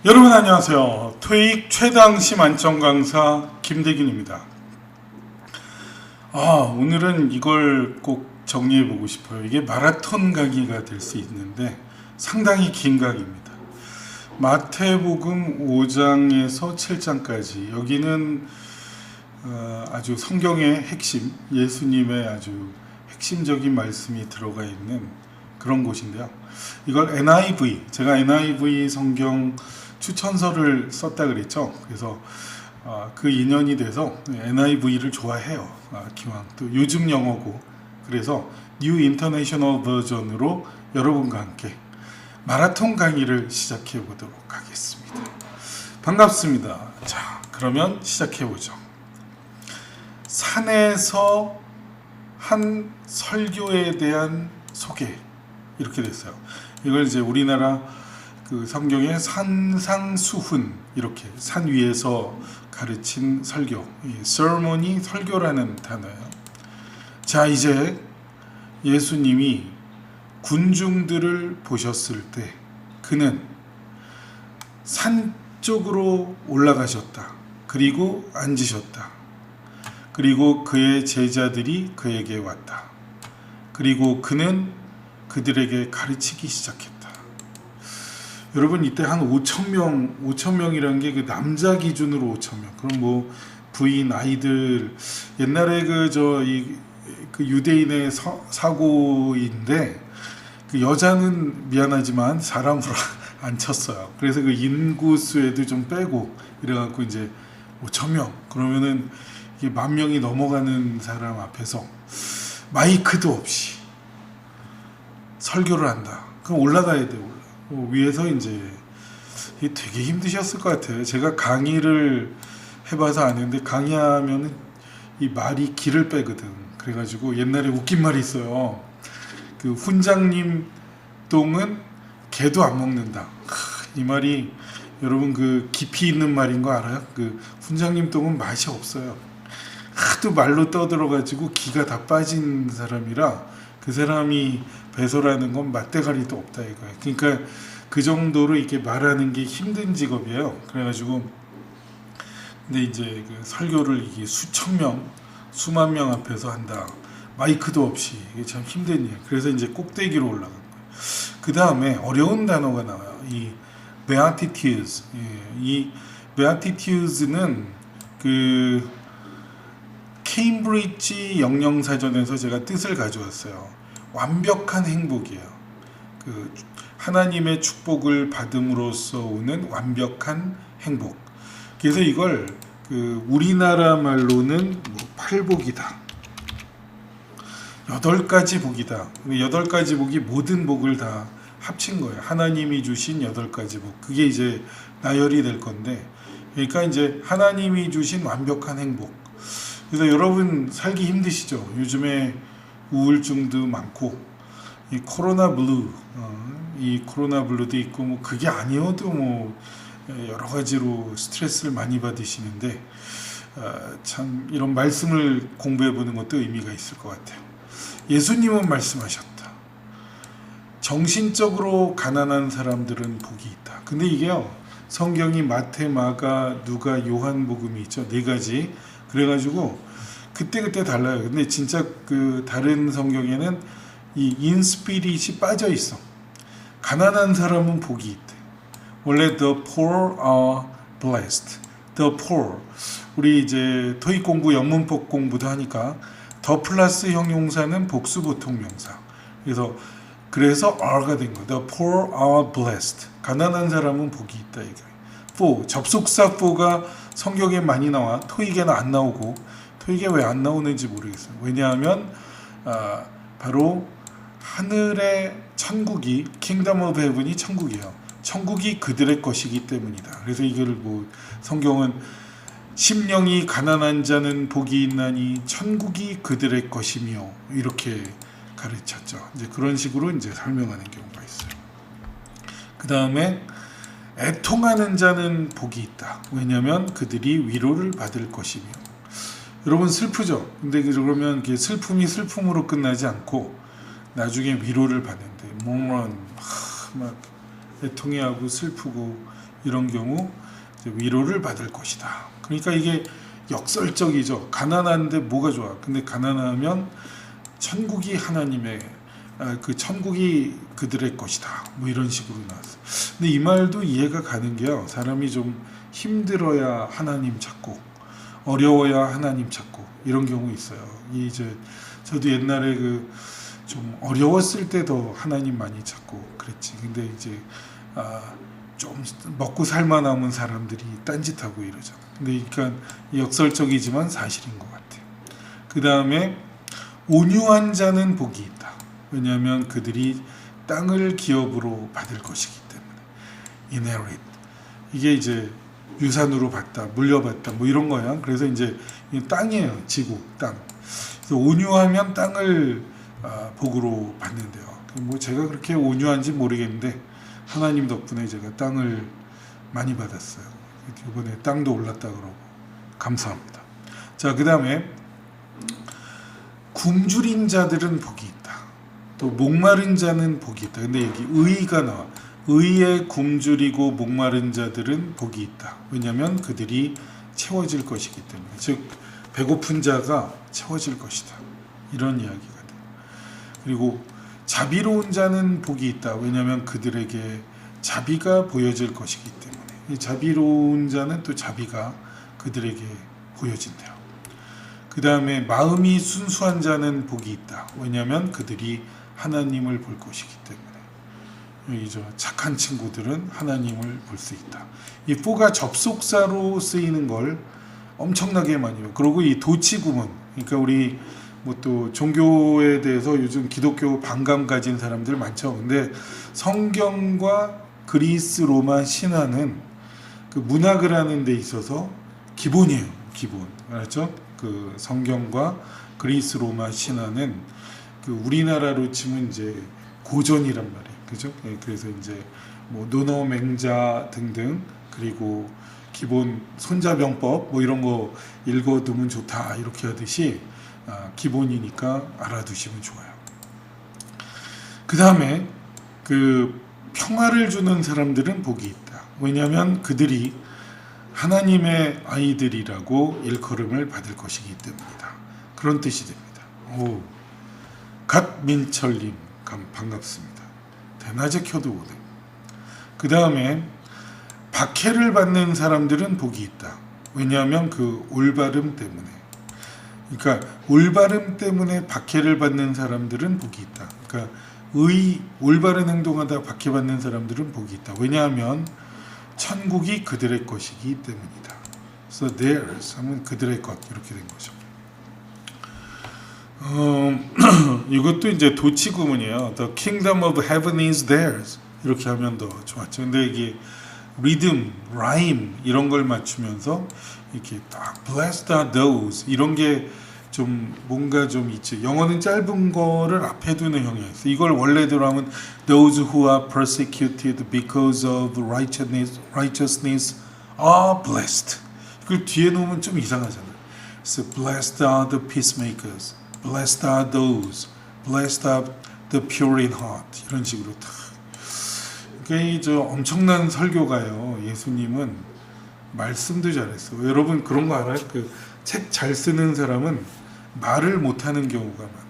여러분 안녕하세요. 토익 최당시 만점 강사 김대균입니다. 오늘은 이걸 꼭 정리해 보고 싶어요. 이게 마라톤 강의가 될 수 있는데 상당히 긴 강의입니다. 마태복음 5장에서 7장까지 여기는 아주 성경의 핵심, 예수님의 아주 핵심적인 말씀이 들어가 있는 그런 곳인데요. 이걸 NIV, 제가 NIV 성경 추천서를 썼다 그랬죠. 그래서 그 인연이 돼서 NIV를 좋아해요. 기왕 또 요즘 영어고, 그래서 New International 버전으로 여러분과 함께 마라톤 강의를 시작해 보도록 하겠습니다. 반갑습니다. 자, 그러면 시작해 보죠. 산에서 한 설교에 대한 소개, 이렇게 됐어요. 이걸 이제 우리나라 그 성경의 산상수훈, 이렇게 산 위에서 가르친 설교, sermon이 설교라는 단어예요. 자, 이제 예수님이 군중들을 보셨을 때 그는 산 쪽으로 올라가셨다. 그리고 앉으셨다. 그리고 그의 제자들이 그에게 왔다. 그리고 그는 그들에게 가르치기 시작했다. 여러분, 이때 한 5,000명이라는 게 그 남자 기준으로 5,000명. 그럼 뭐 부인, 아이들, 옛날에 그 유대인의 사고인데 그 여자는 미안하지만 사람으로 안 쳤어요. 그래서 그 인구수에도 좀 빼고 이래갖고 이제 5,000명. 그러면은 이게 10,000명이 넘어가는 사람 앞에서 마이크도 없이 설교를 한다. 그럼 올라가야 돼요. 위에서 이제 되게 힘드셨을 것 같아요. 제가 강의를 해봐서 아는데 강의하면은 이 말이 기를 빼거든. 그래가지고 옛날에 웃긴 말이 있어요. 그 훈장님 똥은 개도 안 먹는다. 이 말이 여러분 그 깊이 있는 말인 거 알아요? 그 훈장님 똥은 맛이 없어요. 하도 말로 떠들어가지고 기가 다 빠진 사람이라 그 사람이 배설하는 건 맛대가리도 없다 이거예요. 그러니까 그 정도로 이렇게 말하는 게 힘든 직업이에요. 그래가지고 근데 이제 그 설교를 이게 수천 명, 수만 명 앞에서 한다. 마이크도 없이 이게 참 힘든 일. 그래서 이제 꼭대기로 올라간 거예요. 그 다음에 어려운 단어가 나와요. 이 beatitudes. 이 beatitudes는 그 케임브리지 영영사전에서 제가 뜻을 가져왔어요. 완벽한 행복이에요. 그 하나님의 축복을 받음으로써 오는 완벽한 행복. 그래서 이걸 그 우리나라 말로는 뭐 팔복이다. 8가지 복이다. 8가지 복이 모든 복을 다 합친 거예요. 하나님이 주신 8가지 복. 그게 이제 나열이 될 건데, 그러니까 이제 하나님이 주신 완벽한 행복. 그래서 여러분 살기 힘드시죠? 요즘에 우울증도 많고 이 코로나 블루, 이 코로나 블루도 있고 뭐 그게 아니어도 뭐 여러 가지로 스트레스를 많이 받으시는데 참 이런 말씀을 공부해 보는 것도 의미가 있을 것 같아요. 예수님은 말씀하셨다. 정신적으로 가난한 사람들은 복이 있다. 근데 이게요, 성경이 마태, 마가, 누가, 요한복음이 있죠. 4가지. 그래가지고 그때 달라요. 근데 진짜 그 다른 성경에는 이 인스피릿이 빠져 있어. 가난한 사람은 복이 있대. 원래 the poor are blessed. the poor. 우리 이제 토익 공부, 영문법 공부도 하니까 더 플러스 형용사는 복수 보통 명사. 그래서 are가 된 거. the poor are blessed. 가난한 사람은 복이 있다 이게. for, 접속사 for가 성경에 많이 나와. 토익에는 안 나오고, 토익에 왜 안 나오는지 모르겠어요. 왜냐하면 바로 하늘의 천국이, 킹덤 오브 헤븐이 천국이에요. 천국이 그들의 것이기 때문이다. 그래서 이걸 뭐 성경은 심령이 가난한 자는 복이 있나니 천국이 그들의 것이며 이렇게 가르쳤죠. 이제 그런 식으로 이제 설명하는 경우가 있어요. 그 다음에 애통하는 자는 복이 있다. 왜냐하면 그들이 위로를 받을 것이며. 여러분 슬프죠? 근데 그러면 슬픔이 슬픔으로 끝나지 않고 나중에 위로를 받는데 막 애통해하고 슬프고 이런 경우 이제 위로를 받을 것이다. 그러니까 이게 역설적이죠. 가난한데 뭐가 좋아? 근데 가난하면 천국이 하나님의 그 천국이 그들의 것이다. 뭐 이런 식으로 나왔어요. 근데 이 말도 이해가 가는 게요. 사람이 좀 힘들어야 하나님 찾고 어려워야 하나님 찾고 이런 경우 있어요. 이제 저도 옛날에 그 좀 어려웠을 때 더 하나님 많이 찾고 그랬지. 근데 이제 좀 먹고 살만하면 사람들이 딴짓하고 이러잖아. 근데 그러니까 역설적이지만 사실인 것 같아요. 그 다음에 온유한 자는 복이 있다. 왜냐하면 그들이 땅을 기업으로 받을 것이기 때문에. inherit. 이게 이제 유산으로 받다, 물려받다, 뭐 이런 거야. 그래서 이제 땅이에요, 지구, 땅. 그래서 온유하면 땅을 복으로 받는데요. 뭐 제가 그렇게 온유한지 모르겠는데 하나님 덕분에 제가 땅을 많이 받았어요. 이번에 땅도 올랐다 그러고 감사합니다. 자, 그 다음에 굶주린 자들은 복이 있다. 또 목마른 자는 복이 있다. 근데 여기 의가 나와. 의에 굶주리고 목마른 자들은 복이 있다. 왜냐하면 그들이 채워질 것이기 때문에. 즉 배고픈 자가 채워질 것이다. 이런 이야기가 돼요. 그리고 자비로운 자는 복이 있다. 왜냐하면 그들에게 자비가 보여질 것이기 때문에. 이 자비로운 자는 또 자비가 그들에게 보여진대요. 그 다음에 마음이 순수한 자는 복이 있다. 왜냐하면 그들이 하나님을 볼 것이기 때문에. 이 착한 친구들은 하나님을 볼 수 있다. 이 4가 접속사로 쓰이는 걸 엄청나게 많이 해요. 그리고 이 도치구문, 그러니까 우리 뭐 또 종교에 대해서 요즘 기독교 반감 가진 사람들 많죠. 근데 성경과 그리스 로마 신화는 그 문학을 하는 데 있어서 기본이에요. 기본. 알았죠? 그 성경과 그리스 로마 신화는 그 우리나라로 치면 이제 고전이란 말이에요. 그죠? 예, 그래서 이제 뭐 논어 맹자 등등 그리고 기본 손자병법 뭐 이런 거 읽어두면 좋다 이렇게 하듯이 기본이니까 알아두시면 좋아요. 그 다음에 그 평화를 주는 사람들은 복이 있다. 왜냐하면 그들이 하나님의 아이들이라고 일컬음을 받을 것이기 때문이다. 그런 뜻이 됩니다. 오, 갓민철님 반갑습니다. 대낮에 켜도 오네. 그 다음에 박해를 받는 사람들은 복이 있다. 왜냐하면 그 올바름 때문에. 그러니까 올바름 때문에 박해를 받는 사람들은 복이 있다. 그러니까 올바른 행동하다 박해받는 사람들은 복이 있다. 왜냐하면 천국이 그들의 것이기 때문이다. So theirs 하면 그들의 것 이렇게 된 거죠. 이것도 이제 도치 구문이에요. The kingdom of heaven is theirs 이렇게 하면 더 좋았죠. 근데 이게 리듬, 라임 이런 걸 맞추면서 이렇게 딱 blessed are those 이런 게 좀 뭔가 좀 있지. 영어는 짧은 거를 앞에 두는 형이 있어. 이걸 원래대로 하면 those who are persecuted because of righteousness are blessed. 그 뒤에 놓으면 좀 이상하잖아요. So blessed are the peacemakers, blessed are those, blessed are the pure in heart 이런 식으로 다. 그러니까 저 엄청난 설교가요. 예수님은 말씀도 잘했어. 여러분 그런 거 알아요? 그 책 잘 쓰는 사람은 말을 못하는 경우가 많아요.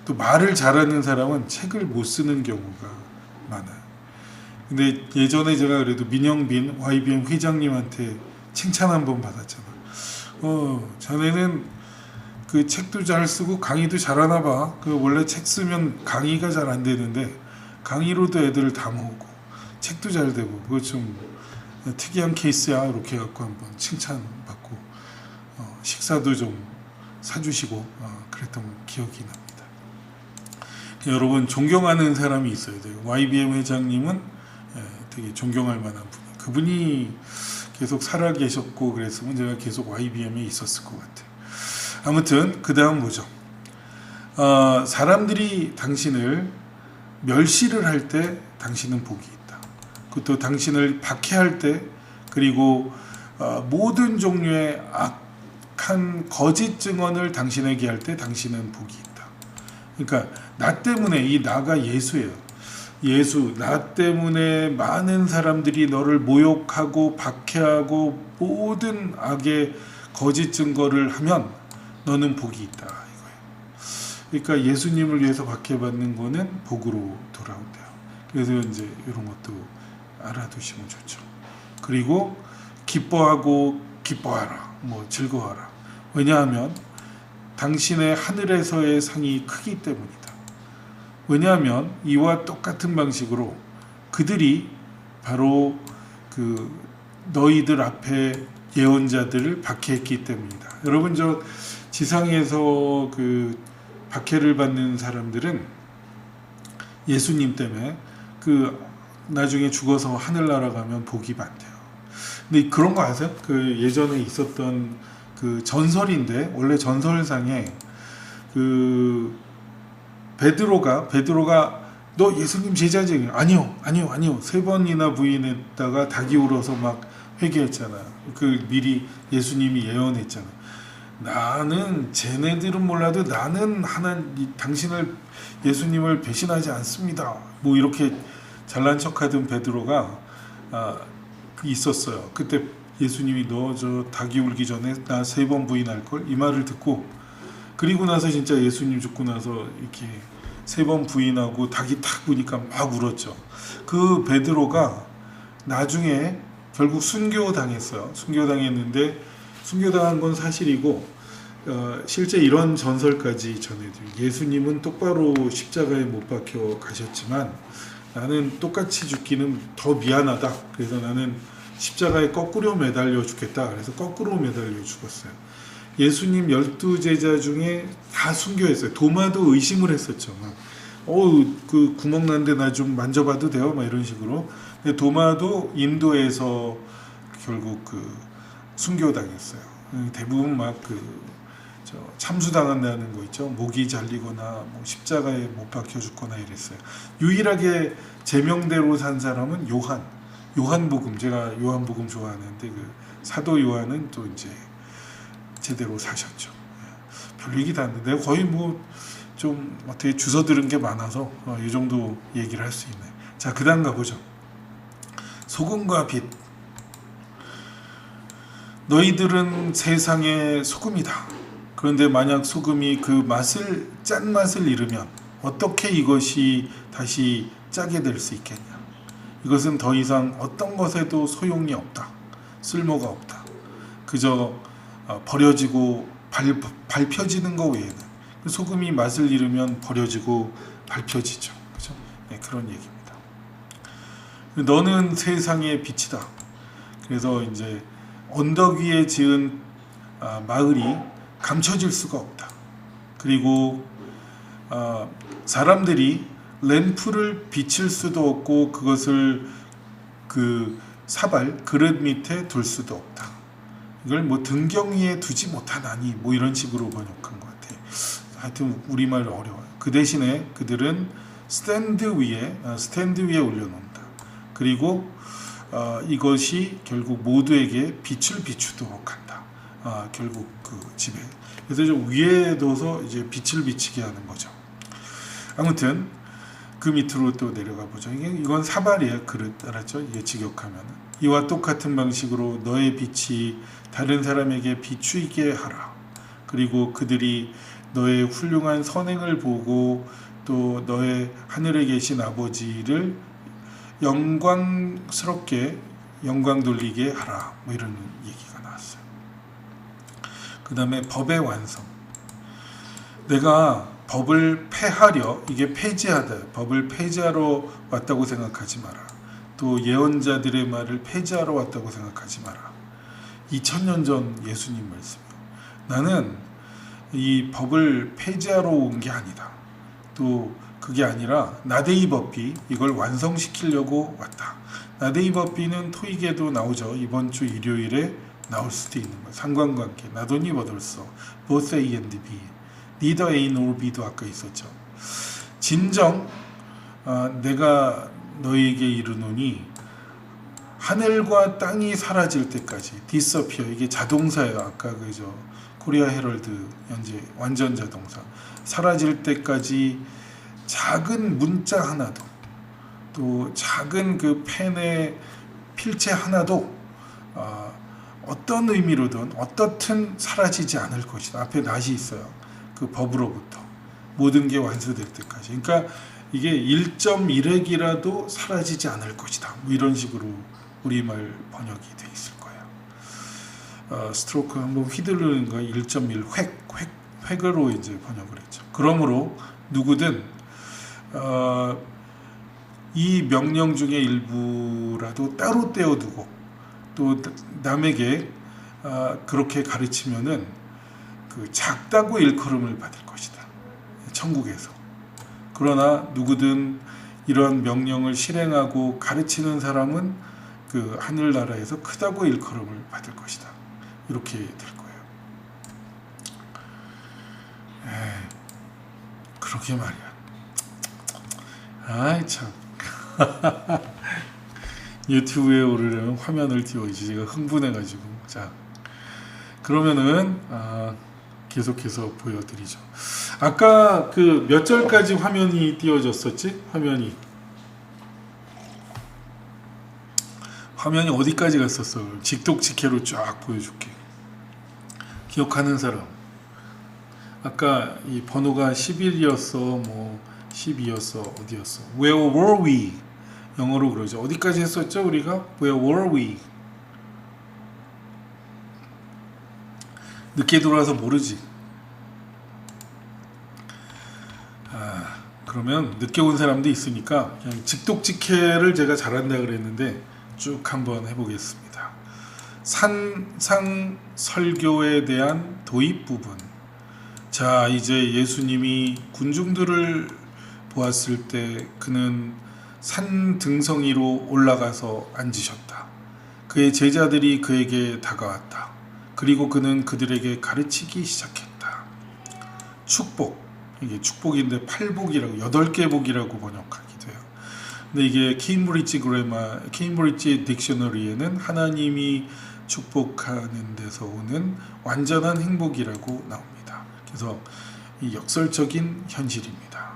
또 말을 잘하는 사람은 책을 못 쓰는 경우가 많아요. 근데 예전에 제가 그래도 민영빈 YBM 회장님한테 칭찬 한번 받았잖아. 자네는 그 책도 잘 쓰고 강의도 잘하나 봐. 그 원래 책 쓰면 강의가 잘 안 되는데 강의로도 애들을 다 모으고 책도 잘 되고 그거 좀 특이한 케이스야 이렇게 해갖고 한번 칭찬받고 식사도 좀 사주시고 그랬던 기억이 납니다. 여러분 존경하는 사람이 있어야 돼요. YBM 회장님은 되게 존경할 만한 분이에요. 그분이 계속 살아 계셨고 그랬으면 제가 계속 YBM에 있었을 것 같아요. 아무튼 그 다음 뭐죠? 사람들이 당신을 멸시를 할 때 당신은 복이 있다. 그것도 당신을 박해할 때 그리고 모든 종류의 악한 거짓 증언을 당신에게 할 때 당신은 복이 있다. 그러니까 나 때문에 이 나가 예수예요. 예수, 나 때문에 많은 사람들이 너를 모욕하고 박해하고 모든 악의 거짓 증거를 하면 너는 복이 있다 이거예요. 그러니까 예수님을 위해서 박해받는 거는 복으로 돌아온대요. 그래서 이제 이런 것도 알아두시면 좋죠. 그리고 기뻐하고 기뻐하라, 뭐 즐거워하라. 왜냐하면 당신의 하늘에서의 상이 크기 때문이다. 왜냐하면 이와 똑같은 방식으로 그들이 바로 그 너희들 앞에 예언자들을 박해했기 때문이다. 여러분, 저 지상에서 그 박해를 받는 사람들은 예수님 때문에 그 나중에 죽어서 하늘나라 가면 복이 많대요. 근데 그런 거 아세요? 그 예전에 있었던 그 전설인데, 원래 전설상에 그 베드로가 너 예수님 제자지? 아니요 3번이나 부인했다가 닭이 울어서 막 회개했잖아요. 그 미리 예수님이 예언했잖아요. 나는 쟤네들은 몰라도 나는 당신을 예수님을 배신하지 않습니다. 뭐 이렇게 잘난 척하던 베드로가 있었어요. 그때 예수님이 너 저 닭이 울기 전에 나 3번 부인할 걸, 이 말을 듣고, 그리고 나서 진짜 예수님 죽고 나서 이렇게 3번 부인하고 닭이 탁 우니까 막 울었죠. 그 베드로가 나중에 결국 순교당했어요. 순교당했는데, 순교당한 건 사실이고 실제 이런 전설까지 전해드려요. 예수님은 똑바로 십자가에 못 박혀 가셨지만 나는 똑같이 죽기는 더 미안하다. 그래서 나는 십자가에 거꾸로 매달려 죽겠다. 그래서 거꾸로 매달려 죽었어요. 예수님 12제자 중에 다 순교했어요. 도마도 의심을 했었죠. 그 구멍 난데 나 좀 만져봐도 돼요? 막 이런 식으로. 근데 도마도 인도에서 결국 그 순교당했어요. 대부분 막 참수당한다는 거 있죠. 목이 잘리거나 뭐 십자가에 못 박혀 죽거나 이랬어요. 유일하게 제명대로 산 사람은 요한복음, 제가 요한복음 좋아하는데 그 사도 요한은 또 이제 제대로 사셨죠. 별 얘기 다 했는데 내가 거의 뭐 좀 어떻게 주워 들은 게 많아서 이 정도 얘기를 할 수 있네. 자, 그 다음 가보죠. 소금과 빛. 너희들은 세상의 소금이다. 그런데 만약 소금이 그 짠맛을 잃으면 어떻게 이것이 다시 짜게 될 수 있겠냐. 이것은 더 이상 어떤 것에도 소용이 없다. 쓸모가 없다. 그저 버려지고 밟혀지는 것 외에는. 소금이 맛을 잃으면 버려지고 밟혀지죠. 그죠? 네, 그런 얘기입니다. 너는 세상의 빛이다. 그래서 이제 언덕 위에 지은 마을이 감춰질 수가 없다. 그리고 사람들이 램프를 비칠 수도 없고 그것을 그 그릇 밑에 둘 수도 없다. 이걸 뭐 등경 위에 두지 못하나니 뭐 이런 식으로 번역한 것 같아요. 하여튼 우리말 어려워요. 그 대신에 그들은 스탠드 위에 올려놓는다. 그리고 이것이 결국 모두에게 빛을 비추도록 한다. 결국 그 집에. 그래서 좀 위에 둬서 이제 빛을 비치게 하는 거죠. 아무튼 그 밑으로 또 내려가 보죠. 이건 사발이에요. 그릇, 알았죠? 이게 직역하면. 이와 똑같은 방식으로 너의 빛이 다른 사람에게 비추이게 하라. 그리고 그들이 너의 훌륭한 선행을 보고 또 너의 하늘에 계신 아버지를 영광스럽게 영광 돌리게 하라. 뭐 이런 얘기가 나왔어요. 그 다음에 법의 완성. 내가 법을 폐하려, 이게 폐지하다. 법을 폐지하러 왔다고 생각하지 마라. 또 예언자들의 말을 폐지하러 왔다고 생각하지 마라. 2000년 전 예수님 말씀이요. 나는 이 법을 폐지하러 온 게 아니다. 또 그게 아니라 나데이 법비, 이걸 완성시키려고 왔다. 나데이 법비는 토익에도 나오죠. 이번 주 일요일에 나올 수도 있는 거예요. 상관관계. 나도니 버들서 both A and B. neither A nor B도 아까 있었죠. 진정 내가 너희에게 이르노니 하늘과 땅이 사라질 때까지. disappear, 이게 자동사예요. 아까 그죠, 코리아 헤럴드 현재 완전 자동사. 사라질 때까지 작은 문자 하나도 또 작은 그 펜의 필체 하나도 어떤 의미로든 어떻든 사라지지 않을 것이다. 앞에 낫이 있어요. 그 법으로부터 모든 게 완수될 때까지. 그러니까 이게 1.1핵이라도 사라지지 않을 것이다. 뭐 이런 식으로 우리말 번역이 돼 있을 거예요. 스트로크 한번 휘두르는 거 1.1 획으로 이제 번역을 했죠. 그러므로 누구든 이 명령 중의 일부라도 따로 떼어두고 또 남에게 그렇게 가르치면은 그 작다고 일컬음을 받을 것이다. 천국에서. 그러나 누구든 이러한 명령을 실행하고 가르치는 사람은 그 하늘나라에서 크다고 일컬음을 받을 것이다. 이렇게 될 거예요. 그러게 말이야. 아이 참. 유튜브에 오르려면 화면을 띄워야지. 제가 흥분해가지고. 자, 그러면은 계속해서 보여드리죠. 아까 그 몇 절까지 화면이 띄워졌었지? 화면이 어디까지 갔었어? 직독직해로 쫙 보여줄게. 기억하는 사람. 아까 이 번호가 11이었어, 뭐 12였어, 어디였어? Where were we? 영어로 그러죠. 어디까지 했었죠, 우리가? Where were we? 늦게 들어와서 모르지. 그러면 늦게 온 사람도 있으니까 그냥 직독직해를 제가 잘한다 그랬는데 쭉 한번 해보겠습니다. 산상 설교에 대한 도입 부분. 자, 이제 예수님이 군중들을 보았을 때 그는 산 등성이로 올라가서 앉으셨다. 그의 제자들이 그에게 다가왔다. 그리고 그는 그들에게 가르치기 시작했다. 축복. 이게 축복인데 8복이라고 8개 복이라고 번역하기도 해요. 근데 이게 케임브리지 딕셔너리에는 하나님이 축복하는 데서 오는 완전한 행복이라고 나옵니다. 그래서 이 역설적인 현실입니다.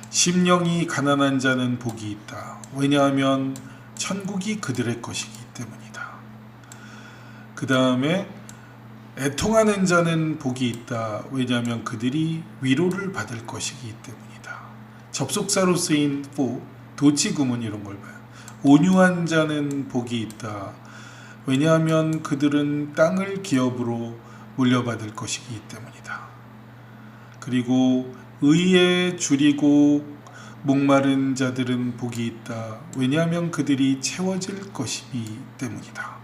심령이 가난한 자는 복이 있다. 왜냐하면 천국이 그들의 것이기 때문이다. 그 다음에 애통하는 자는 복이 있다. 왜냐하면 그들이 위로를 받을 것이기 때문이다. 접속사로 쓰인 for, 도치구문 이런 걸 봐요. 온유한 자는 복이 있다. 왜냐하면 그들은 땅을 기업으로 물려받을 것이기 때문이다. 그리고 의에 줄이고 목마른 자들은 복이 있다. 왜냐하면 그들이 채워질 것이기 때문이다.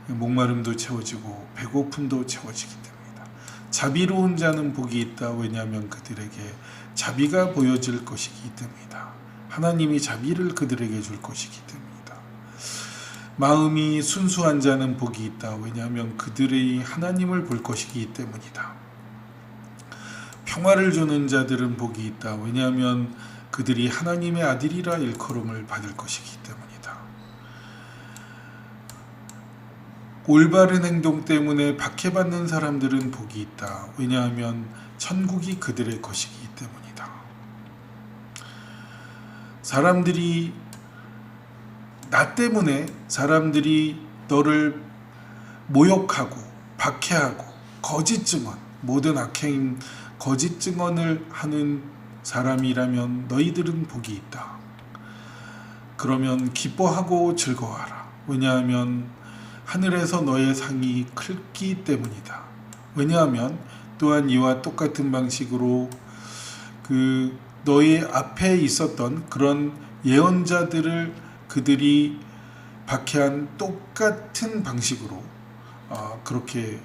목마름도 채워지고 배고픔도 채워지기 때문이다. 자비로운 자는 복이 있다. 왜냐하면 그들에게 자비가 보여질 것이기 때문이다. 하나님이 자비를 그들에게 줄 것이기 때문이다. 마음이 순수한 자는 복이 있다. 왜냐하면 그들이 하나님을 볼 것이기 때문이다. 평화를 주는 자들은 복이 있다. 왜냐하면 그들이 하나님의 아들이라 일컬음을 받을 것이기 때문이다. 올바른 행동 때문에 박해받는 사람들은 복이 있다. 왜냐하면 천국이 그들의 것이기 때문이다. 사람들이 나 때문에 사람들이 너를 모욕하고 박해하고 거짓 증언, 모든 악행 거짓 증언을 하는 사람이라면 너희들은 복이 있다. 그러면 기뻐하고 즐거워하라. 왜냐하면 하늘에서 너의 상이 크기 때문이다. 왜냐하면 또한 이와 똑같은 방식으로 그 너희 앞에 있었던 그런 예언자들을 그들이 박해한 똑같은 방식으로 그렇게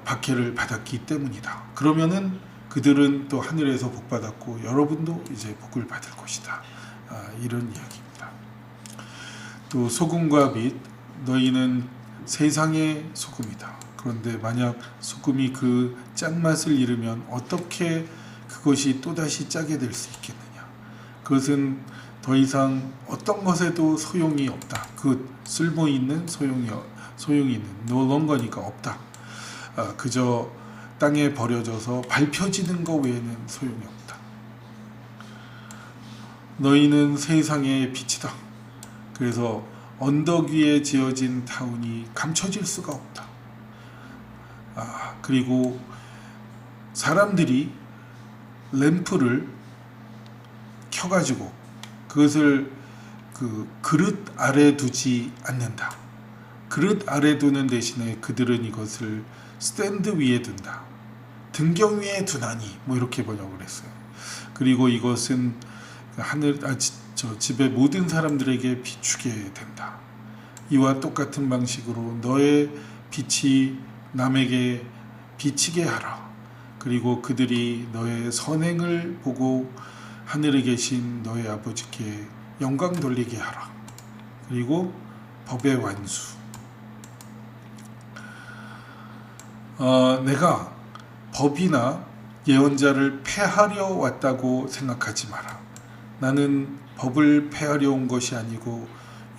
박해를 받았기 때문이다. 그러면은 그들은 또 하늘에서 복받았고 여러분도 이제 복을 받을 것이다. 이런 이야기입니다. 또 소금과 빛, 너희는 세상의 소금이다. 그런데 만약 소금이 그 짠맛을 잃으면 어떻게 그것이 또다시 짜게 될 수 있겠느냐. 그것은 더 이상 어떤 것에도 소용이 없다. 그 쓸모 있는 소용이 있는 no longer니까 없다. 그저 땅에 버려져서 밟혀지는 것 외에는 소용이 없다. 너희는 세상의 빛이다. 그래서 언덕 위에 지어진 타운이 감춰질 수가 없다. 그리고 사람들이 램프를 켜가지고 그것을 그 그릇 아래 두지 않는다. 그릇 아래 두는 대신에 그들은 이것을 스탠드 위에 둔다. 등경 위에 두나니 뭐 이렇게 번역을 했어요. 그리고 이것은 집의 모든 사람들에게 비추게 된다. 이와 똑같은 방식으로 너의 빛이 남에게 비치게 하라. 그리고 그들이 너의 선행을 보고 하늘에 계신 너의 아버지께 영광 돌리게 하라. 그리고 법의 완수. 내가 법이나 예언자를 폐하려 왔다고 생각하지 마라. 나는 법을 폐하려 온 것이 아니고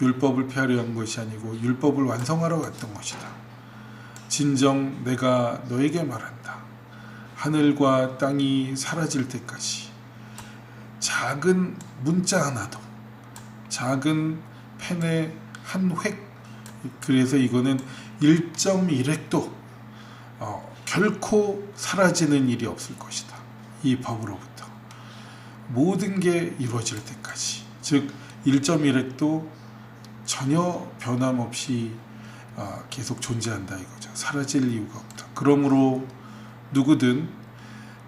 율법을 폐하려 온 것이 아니고 율법을 완성하러 왔던 것이다. 진정 내가 너에게 말한다. 하늘과 땅이 사라질 때까지 작은 문자 하나도, 작은 펜의 한 획, 그래서 이거는 1.1획도 결코 사라지는 일이 없을 것이다. 이 법으로부터 모든 게 이루어질 때까지, 즉 1.1획도 전혀 변함없이 계속 존재한다 이거죠. 사라질 이유가 없다. 그러므로 누구든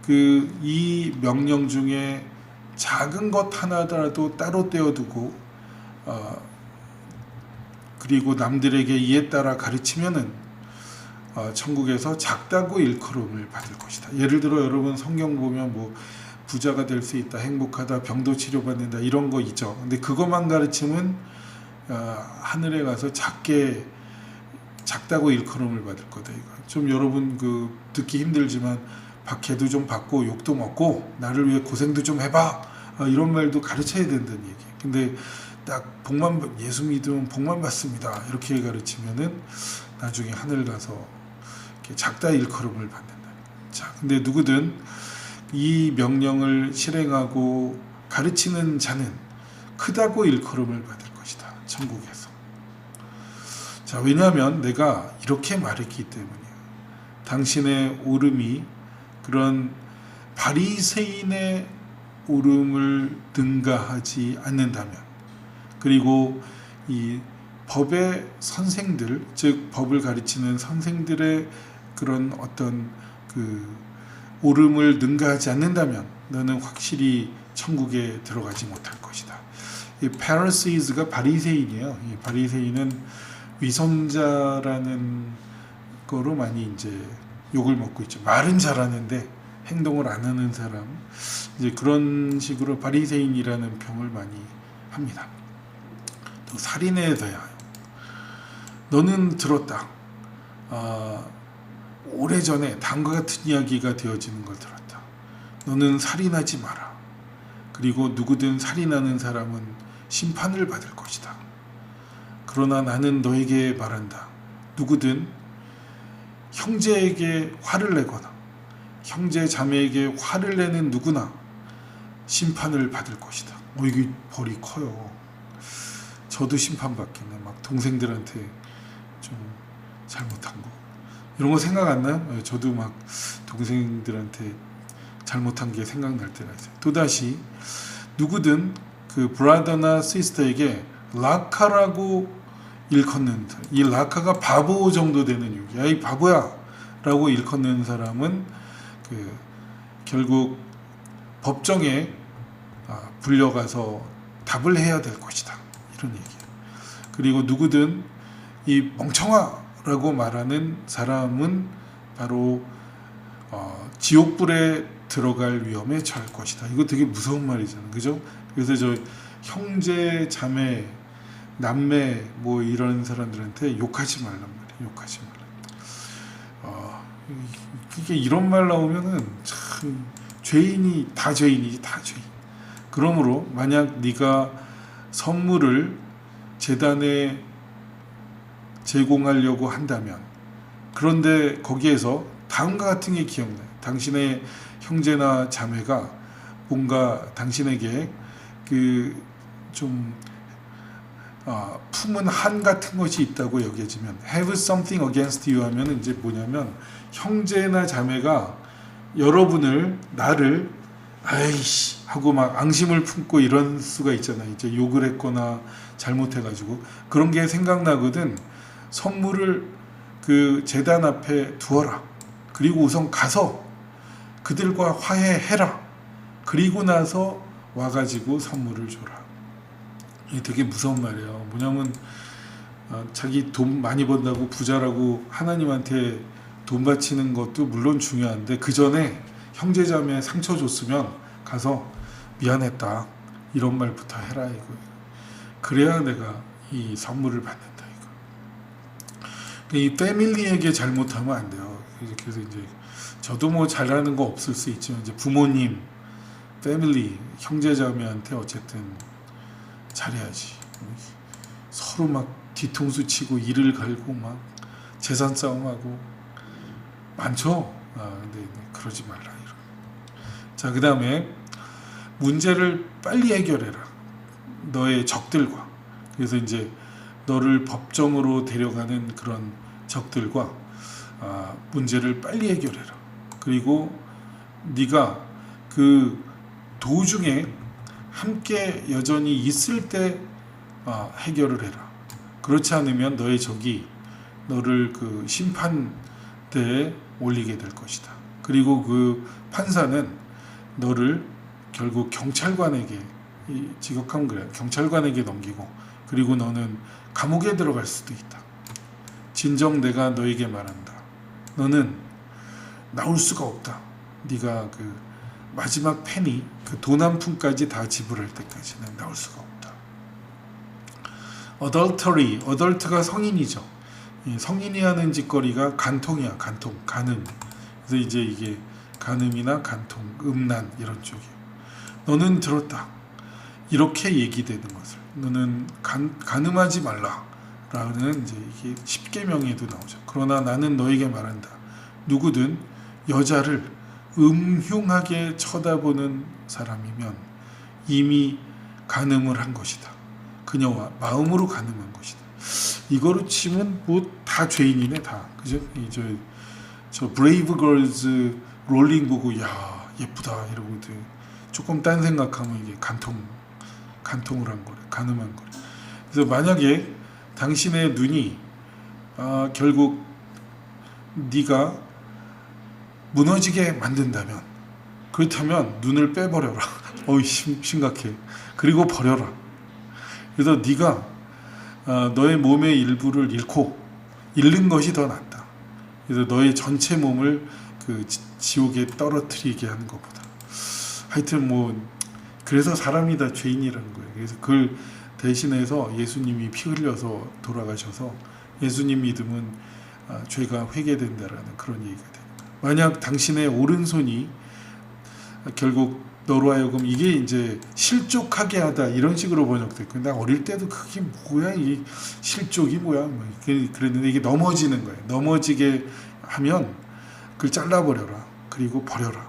이 명령 중에 작은 것 하나라도 따로 떼어두고 그리고 남들에게 이에 따라 가르치면은 천국에서 작다고 일컬음을 받을 것이다. 예를 들어 여러분 성경 보면 뭐 부자가 될 수 있다, 행복하다, 병도 치료받는다 이런 거 있죠. 근데 그것만 가르치면 하늘에 가서 작다고 일컬음을 받을 거다. 이거 좀 여러분 듣기 힘들지만 박해도 좀 받고 욕도 먹고 나를 위해 고생도 좀 해봐, 이런 말도 가르쳐야 된다는 얘기. 근데 딱 예수 믿으면 복만 받습니다 이렇게 가르치면은 나중에 하늘 가서 이렇게 작다 일컬음을 받는다. 자, 근데 누구든 이 명령을 실행하고 가르치는 자는 크다고 일컬음을 받을 것이다. 천국에서. 자, 왜냐하면 내가 이렇게 말했기 때문이야. 당신의 오름이 그런 바리새인의 오름을 능가하지 않는다면, 그리고 이 법의 선생들, 즉 법을 가르치는 선생들의 그런 어떤 오름을 능가하지 않는다면 너는 확실히 천국에 들어가지 못할 것이다. 이 Pharisees가 바리새인이에요. 이 바리새인은 위선자라는 거로 많이 이제 욕을 먹고 있죠. 말은 잘하는데 행동을 안 하는 사람, 이제 그런 식으로 바리새인이라는 평을 많이 합니다. 또 살인에 대하여 너는 들었다. 오래전에 다음과 같은 이야기가 되어지는 걸 들었다. 너는 살인하지 마라. 그리고 누구든 살인하는 사람은 심판을 받을 것이다. 그러나 나는 너에게 말한다. 누구든 형제에게 화를 내거나 형제 자매에게 화를 내는 누구나 심판을 받을 것이다. 이게 벌이 커요. 저도 심판받겠네. 막 동생들한테 좀 잘못한 거 이런 거 생각 안 나요? 저도 막 동생들한테 잘못한 게 생각날 때가 있어요. 또다시 누구든 브라더나 시스터에게 라카라고 일컫는 사람, 이 라카가 바보 정도 되는 욕이야. 이 바보야 라고 일컫는 사람은 결국 법정에 불려가서 답을 해야 될 것이다. 이런 얘기예요. 그리고 누구든 이 멍청아 라고 말하는 사람은 바로 지옥불에 들어갈 위험에 처할 것이다. 이거 되게 무서운 말이잖아요. 그죠? 그래서 저 형제, 자매, 남매 뭐 이런 사람들한테 욕하지 말란 말이에요. 욕하지 말라. 이게 이런 말 나오면은 참 죄인이 다 죄인이지, 다 죄인. 그러므로 만약 네가 선물을 재단에 제공하려고 한다면, 그런데 거기에서 다음과 같은 게 기억나요. 당신의 형제나 자매가 뭔가 당신에게 좀 품은 한 같은 것이 있다고 여겨지면 have something against you 하면 이제 뭐냐면 형제나 자매가 여러분을 나를 아이씨 하고 막 앙심을 품고 이런 수가 있잖아요. 이제 욕을 했거나 잘못해가지고 그런 게 생각나거든. 선물을 그 제단 앞에 두어라. 그리고 우선 가서 그들과 화해해라. 그리고 나서 와가지고 선물을 줘라. 이게 되게 무서운 말이에요. 뭐냐면 자기 돈 많이 번다고 부자라고 하나님한테 돈 바치는 것도 물론 중요한데 그 전에 형제자매에 상처 줬으면 가서 미안했다 이런 말부터 해라 이거예요. 그래야 내가 이 선물을 받는다 이거. 이 패밀리에게 잘못하면 안 돼요. 그래서 이제 저도 뭐 잘하는 거 없을 수 있지만 이제 부모님, 패밀리, 형제자매한테 어쨌든 잘해야지. 서로 막 뒤통수 치고 이를 갈고 막 재산 싸움하고 많죠. 근데 그러지 말라 이런. 자, 그 다음에 문제를 빨리 해결해라. 너의 적들과. 그래서 이제 너를 법정으로 데려가는 그런 적들과 문제를 빨리 해결해라. 그리고 네가 그 도중에 함께 여전히 있을 때 해결을 해라. 그렇지 않으면 너의 적이 너를 그 심판대에 올리게 될 것이다. 그리고 그 판사는 너를 결국 경찰관에게 직역하면 그래. 경찰관에게 넘기고 그리고 너는 감옥에 들어갈 수도 있다. 진정 내가 너에게 말한다. 너는 나올 수가 없다. 네가 그 마지막 페니 그 돈 한 푼까지 다 지불할 때까지는 나올 수가 없다. adultery가 성인이죠. 성인이 하는 짓거리가 간통이야. 간음. 그래서 이제 이게 간음이나 간통, 음란 이런 쪽이에요. 너는 들었다. 이렇게 얘기되는 것을 너는 간음하지 말라라는 이제 이게 십계명에도 나오죠. 그러나 나는 너에게 말한다. 누구든 여자를 음흉하게 쳐다보는 사람이면 이미 간음을 한 것이다. 그녀와 마음으로 간음한 것이다. 이거로 치면 뭐 다 죄인이네 다. 그죠? 저 브레이브 걸즈 롤링 보고 야 예쁘다 이러고 조금 딴 생각하면 이게 간통을 한 거래. 간음한 거래. 그래서 만약에 당신의 눈이 결국 네가 무너지게 만든다면 그렇다면 눈을 빼버려라. 어이 심각해. 그리고 버려라. 그래서 네가 너의 몸의 일부를 잃는 것이 더 낫다. 그래서 너의 전체 몸을 그 지옥에 떨어뜨리게 하는 것보다. 하여튼 뭐 그래서 사람이 다 죄인이라는 거예요. 그래서 그걸 대신해서 예수님이 피 흘려서 돌아가셔서 예수님 믿으면 죄가 회개된다라는 그런 얘기가 됩니다. 만약 당신의 오른손이 결국 너로 하여금 이게 이제 실족하게 하다 이런 식으로 번역됐고 나 어릴 때도 그게 뭐야 이 실족이 뭐야 뭐 그랬는데 이게 넘어지는 거예요. 넘어지게 하면 그걸 잘라버려라. 그리고 버려라.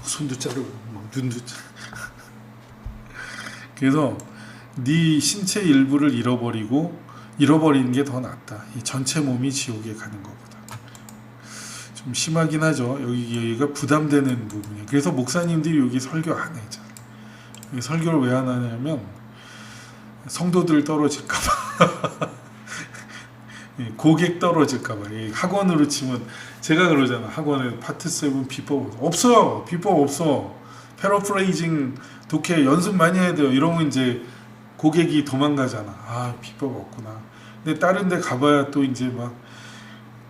손도 자르고 눈도 그래서 네 신체 일부를 잃어버리는 게 더 낫다. 이 전체 몸이 지옥에 가는 것보다. 좀 심하긴 하죠. 여기가 부담되는 부분이에요. 그래서 목사님들이 여기 설교 안 해요. 설교를 왜 안 하냐면 성도들 떨어질까봐 고객 떨어질까봐. 학원으로 치면 제가 그러잖아. 학원에 파트 7 비법 없어요. 비법 없어. 패러프레이징 독해 연습 많이 해야 돼요. 이러면 이제 고객이 도망가잖아. 비법 없구나. 근데 다른 데 가봐야 또 이제 막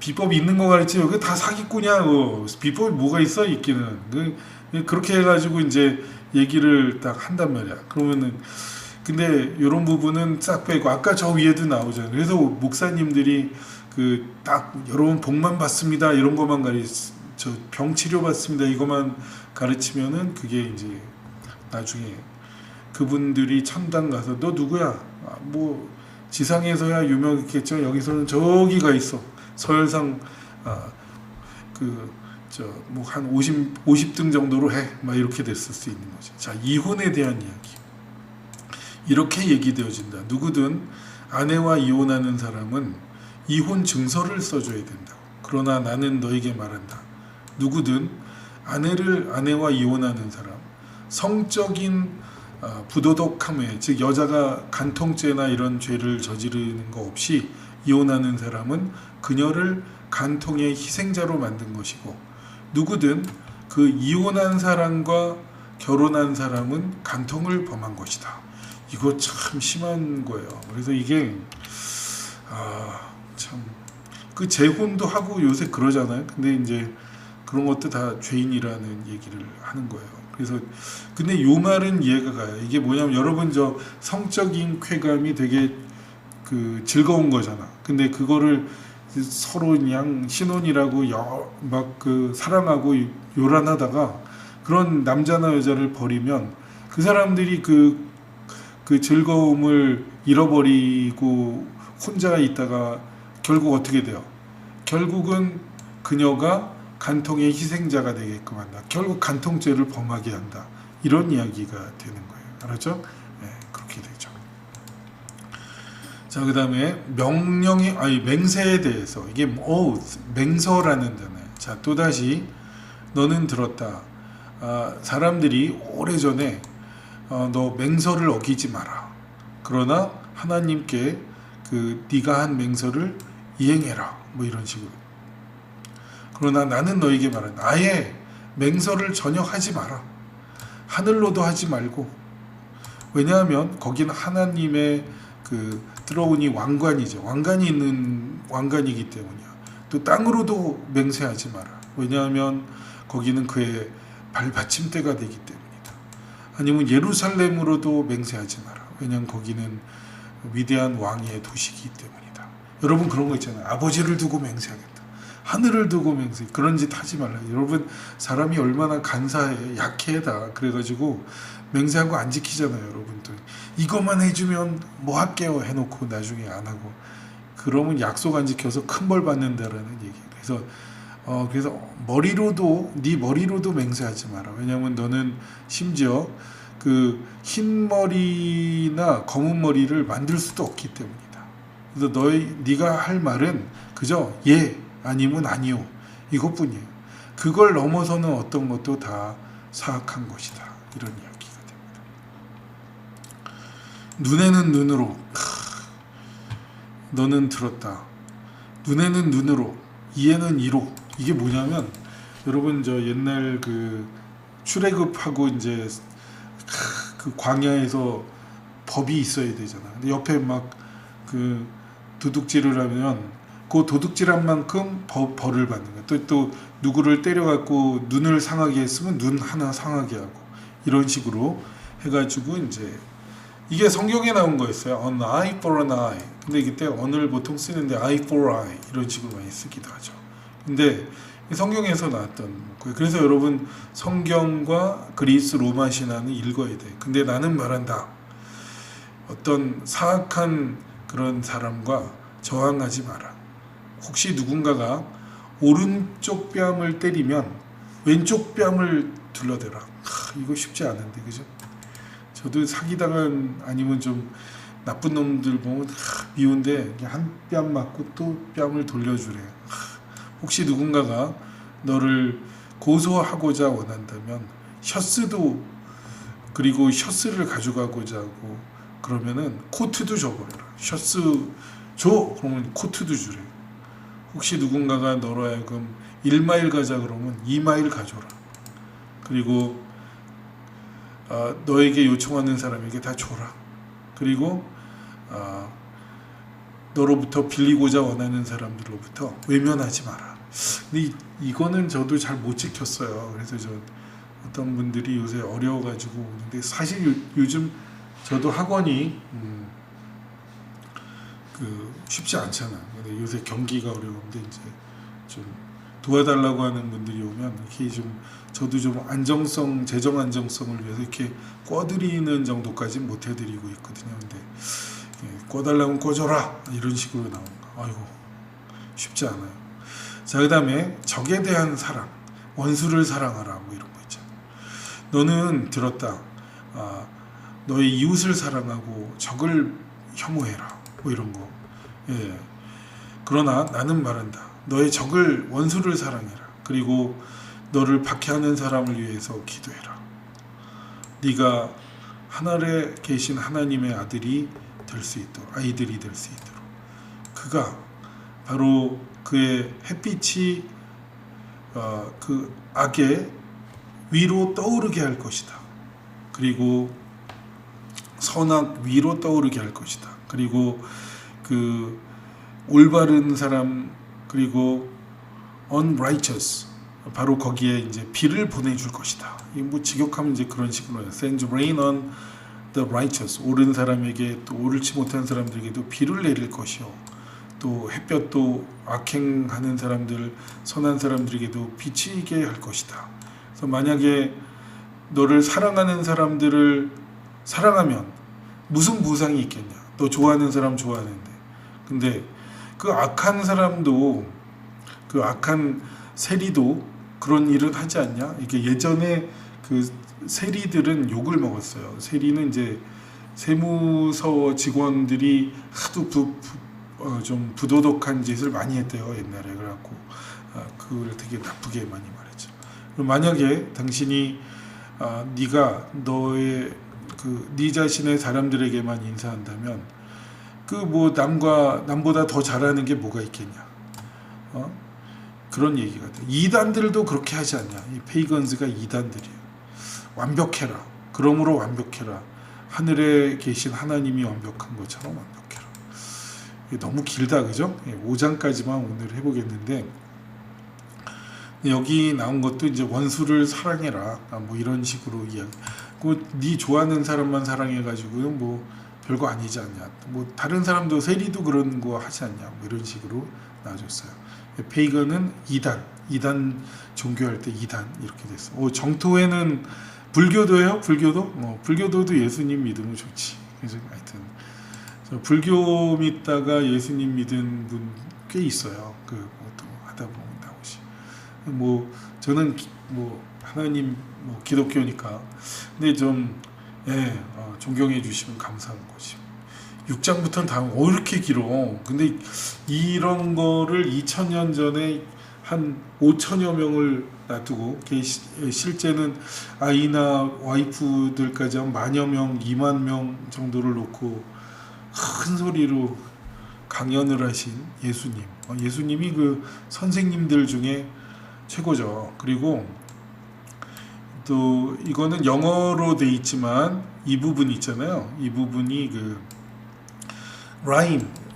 비법이 있는 거 가르치면 그게 다 사기꾼이야. 비법이 뭐가 있어 있기는. 그렇게 해가지고 이제 얘기를 딱 한단 말이야. 그러면은 근데 이런 부분은 싹 빼고 아까 저 위에도 나오잖아요. 그래서 목사님들이 그 딱 여러분 복만 받습니다 이런 것만 저 병 치료 받습니다 이것만 가르치면은 그게 이제 나중에 그분들이 천당 가서 너 누구야? 뭐 지상에서야 유명했겠죠. 여기서는 저기가 있어. 서열상 그 뭐 한 50등 정도로 해. 막 이렇게 됐을 수 있는 거죠. 자, 이혼에 대한 이야기. 이렇게 얘기되어진다. 누구든 아내와 이혼하는 사람은 이혼 증서를 써줘야 된다고. 그러나 나는 너에게 말한다. 누구든 아내와 이혼하는 사람, 성적인 부도덕함에, 즉 여자가 간통죄나 이런 죄를 저지르는 거 없이 이혼하는 사람은 그녀를 간통의 희생자로 만든 것이고, 누구든 그 이혼한 사람과 결혼한 사람은 간통을 범한 것이다. 이거 참 심한 거예요. 그래서 이게 참 그 재혼도 하고 요새 그러잖아요. 근데 이제 그런 것도 다 죄인이라는 얘기를 하는 거예요. 그래서 근데 요 말은 이해가 가요. 이게 뭐냐면 여러분 저 성적인 쾌감이 되게 그 즐거운 거잖아. 근데 그거를 서로 그냥 신혼이라고 막 그 사랑하고 요란하다가 그런 남자나 여자를 버리면 그 사람들이 그 즐거움을 잃어버리고 혼자 있다가 결국 어떻게 돼요? 결국은 그녀가 간통의 희생자가 되게끔 한다. 결국 간통죄를 범하게 한다. 이런 이야기가 되는 거예요. 알았죠? 네, 그렇게 되죠. 자, 그 다음에 맹세에 대해서 이게 맹서라는 단어예요. 자, 또다시 너는 들었다. 사람들이 오래전에 너 맹서를 어기지 마라. 그러나 하나님께 네가 한 맹서를 이행해라. 뭐 이런 식으로. 그러나 나는 너에게 말한다. 아예 맹서를 전혀 하지 마라. 하늘로도 하지 말고. 왜냐하면 거기는 하나님의 들어오니 왕관이죠. 왕관이 있는 왕관이기 때문이야. 또 땅으로도 맹세하지 마라. 왜냐하면 거기는 그의 발받침대가 되기 때문이다. 아니면 예루살렘으로도 맹세하지 마라. 왜냐하면 거기는 위대한 왕의 도시이기 때문이다. 여러분 그런 거 있잖아요. 아버지를 두고 맹세하겠다. 하늘을 두고 맹세. 그런 짓 하지 말라. 여러분 사람이 얼마나 간사해. 약해다. 그래가지고 맹세하고 안 지키잖아요. 여러분들. 이것만 해주면 뭐 할게요 해놓고 나중에 안 하고. 그러면 약속 안 지켜서 큰 벌 받는다라는 얘기. 그래서 네 머리로도 맹세하지 마라. 왜냐하면 너는 심지어 그 흰 머리나 검은 머리를 만들 수도 없기 때문이다. 그래서 네가 할 말은 그저 예 아니면 아니요 이것뿐이에요. 그걸 넘어서는 어떤 것도 다 사악한 것이다. 이런 이야기가 됩니다. 눈에는 눈으로 너는 들었다. 눈에는 눈으로 이에는 이로. 이게 뭐냐면 여러분 저 옛날 출애굽하고 이제 그 광야에서 법이 있어야 되잖아. 근데 옆에 막 도둑질을 하면 그 도둑질한 만큼 벌을 받는 거야. 또 누구를 때려갖고 눈을 상하게 했으면 눈 하나 상하게 하고 이런 식으로 해가지고 이제 이게 성경에 나온 거였어요. An eye for an eye. 근데 이때 언을 보통 쓰는데 eye for eye 이런 식으로 많이 쓰기도 하죠. 근데 성경에서 나왔던 거예요. 그래서 여러분 성경과 그리스 로마 신화는 읽어야 돼. 근데 나는 말한다. 어떤 사악한 그런 사람과 저항하지 마라. 혹시 누군가가 오른쪽 뺨을 때리면 왼쪽 뺨을 둘러대라. 이거 쉽지 않은데, 그죠? 저도 사기당한 아니면 좀 나쁜 놈들 보면 미운데 한 뺨 맞고 또 뺨을 돌려주래. 혹시 누군가가 너를 고소하고자 원한다면 그리고 셔츠를 가져가고자 하고 그러면은 코트도 줘버려라. 셔츠 줘! 그러면 코트도 주래. 혹시 누군가가 너로 하여금 1마일 가자 그러면 2마일 가줘라. 그리고 너에게 요청하는 사람에게 다 줘라. 그리고 너로부터 빌리고자 원하는 사람들로부터 외면하지 마라. 근데 이거는 저도 잘 못 지켰어요. 그래서 어떤 분들이 요새 어려워가지고 오는데 사실 요즘 저도 학원이 쉽지 않잖아. 근데 요새 경기가 어려운데 이제 좀 도와달라고 하는 분들이 오면 이렇게 저도 좀 재정 안정성을 위해서 이렇게 꿔드리는 정도까지 못 해드리고 있거든요. 근데 꿔달라면 꿔줘라 이런 식으로 나오는 거. 아이고 쉽지 않아요. 자, 그 다음에 적에 대한 사랑. 원수를 사랑하라 뭐 이런 거 있잖아. 너는 들었다. 너의 이웃을 사랑하고 적을 혐오해라 뭐 이런 거. 예. 그러나 나는 말한다. 너의 적을 원수를 사랑해라. 그리고 너를 박해하는 사람을 위해서 기도해라. 네가 하늘에 계신 하나님의 아들이 될 수 있도록, 아이들이 될 수 있도록. 그가 바로 그의 햇빛이 그 악의 위로 떠오르게 할 것이다. 그리고 선악 위로 떠오르게 할 것이다. 그리고 그 올바른 사람, 그리고 unrighteous, 바로 거기에 이제 비를 보내줄 것이다. 이 뭐 직역하면 이제 그런 식으로 해요. Send rain on the righteous. 옳은 사람에게, 또 옳지 못한 사람들에게도 비를 내릴 것이요. 또 햇볕도 악행하는 사람들, 선한 사람들에게도 비치게 할 것이다. 그래서 만약에 너를 사랑하는 사람들을 사랑하면 무슨 보상이 있겠냐? 너 좋아하는 사람 좋아하는데. 근데 그 악한 사람도, 그 악한 세리도 그런 일을 하지 않냐? 이게 예전에 그 세리들은 욕을 먹었어요. 세리는 이제 세무서 직원들이 하도 좀 부도덕한 짓을 많이 했대요, 옛날에. 그래갖고 그걸 되게 나쁘게 많이 말했죠. 그럼 만약에 당신이 네가 너의 네 자신의 사람들에게만 인사한다면 그 뭐 남보다 더 잘하는 게 뭐가 있겠냐? 그런 얘기가 돼. 이단들도 그렇게 하지 않냐? 이 페이건즈가 이단들이에요. 완벽해라. 그러므로 완벽해라. 하늘에 계신 하나님이 완벽한 것처럼 완벽해라. 이게 너무 길다, 그죠? 5장까지만 오늘 해보겠는데, 여기 나온 것도 이제 원수를 사랑해라. 뭐 이런 식으로 이야기. 네 좋아하는 사람만 사랑해가지고 뭐 별거 아니지 않냐? 뭐 다른 사람도 세리도 그런 거 하지 않냐? 뭐 이런 식으로 나와줬어요. 페이건은 이단 종교할 때 이단 이렇게 됐어. 정토회는 불교도예요? 불교도? 불교도도 예수님 믿으면 좋지. 그래서 하여튼 불교 믿다가 예수님 믿은 분 꽤 있어요. 또 하다 보면 나오시. 뭐 저는 하나님 기독교니까. 근데 좀 존경해 주시면 감사한 거지. 6장부터는 다음 이렇게 길어. 근데 이런 거를 2000년 전에 한 5천여 명을 놔두고 실제는 아이나 와이프들까지 한 10,000여 명, 2만 명 정도를 놓고 큰 소리로 강연을 하신 예수님. 예수님이 그 선생님들 중에 최고죠. 그리고 또 이거는 영어로 돼 있지만 이 부분 있잖아요. 이 부분이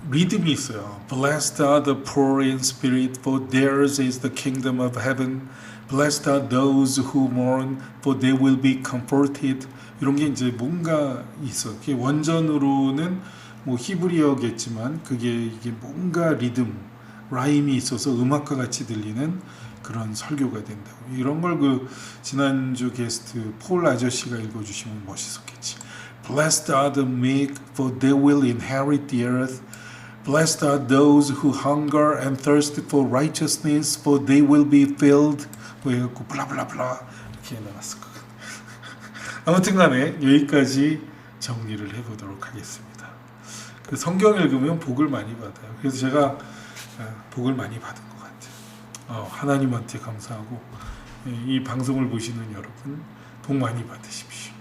리듬이 있어요. Blessed are the poor in spirit, for theirs is the kingdom of heaven. Blessed are those who mourn, for they will be comforted. 이런 게 이제 뭔가 있어. 그게 원전으로는 뭐 히브리어겠지만 이게 뭔가 라임이 있어서 음악과 같이 들리는 그런 설교가 된다고. 이런 걸 지난주 게스트 폴 아저씨가 읽어주시면 멋있었겠지. Blessed are the meek, for they will inherit the earth. Blessed are those who hunger and thirst for righteousness, for they will be filled. 뭐 해갖고 블라블라블라 이렇게 나왔을 것 같아요. 아무튼간에 여기까지 정리를 해보도록 하겠습니다. 성경 읽으면 복을 많이 받아요. 그래서 제가 복을 많이 받은 것 같아요. 하나님한테 감사하고 이 방송을 보시는 여러분 복 많이 받으십시오.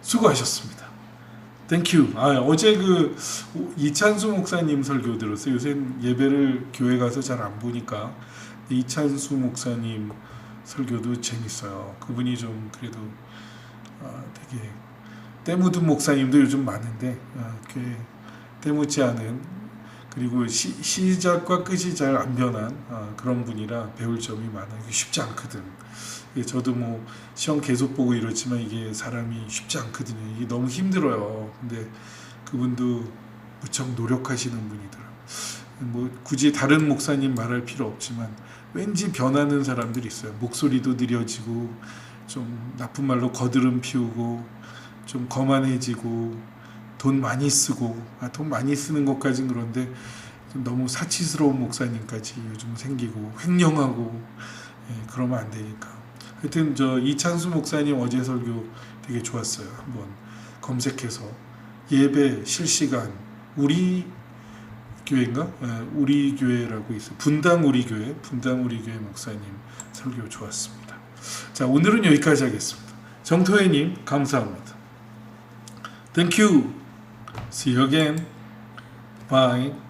수고하셨습니다. 땡큐. 어제 이찬수 목사님 설교 들었어요. 요새 예배를 교회 가서 잘 안 보니까 이찬수 목사님 설교도 재밌어요. 그분이 좀 그래도 되게 때묻은 목사님도 요즘 많은데 때묻지 않은, 그리고 시작과 끝이 잘 안 변한 그런 분이라 배울 점이 많아요. 이게 쉽지 않거든. 저도 뭐 시험 계속 보고 이렇지만 이게 사람이 쉽지 않거든요. 이게 너무 힘들어요. 근데 그분도 무척 노력하시는 분이더라고요. 뭐 굳이 다른 목사님 말할 필요 없지만 왠지 변하는 사람들이 있어요. 목소리도 느려지고 좀 나쁜 말로 거드름 피우고 좀 거만해지고 돈 많이 쓰고 돈 많이 쓰는 것까진 그런데 좀 너무 사치스러운 목사님까지 요즘 생기고 횡령하고 그러면 안 되니까. 하여튼 저 이창수 목사님 어제 설교 되게 좋았어요. 한번 검색해서 예배 실시간 우리 교회인가? 우리 교회라고 있어요. 분당 우리 교회 목사님 설교 좋았습니다. 자, 오늘은 여기까지 하겠습니다. 정토혜님 감사합니다. Thank you. See you again. Bye.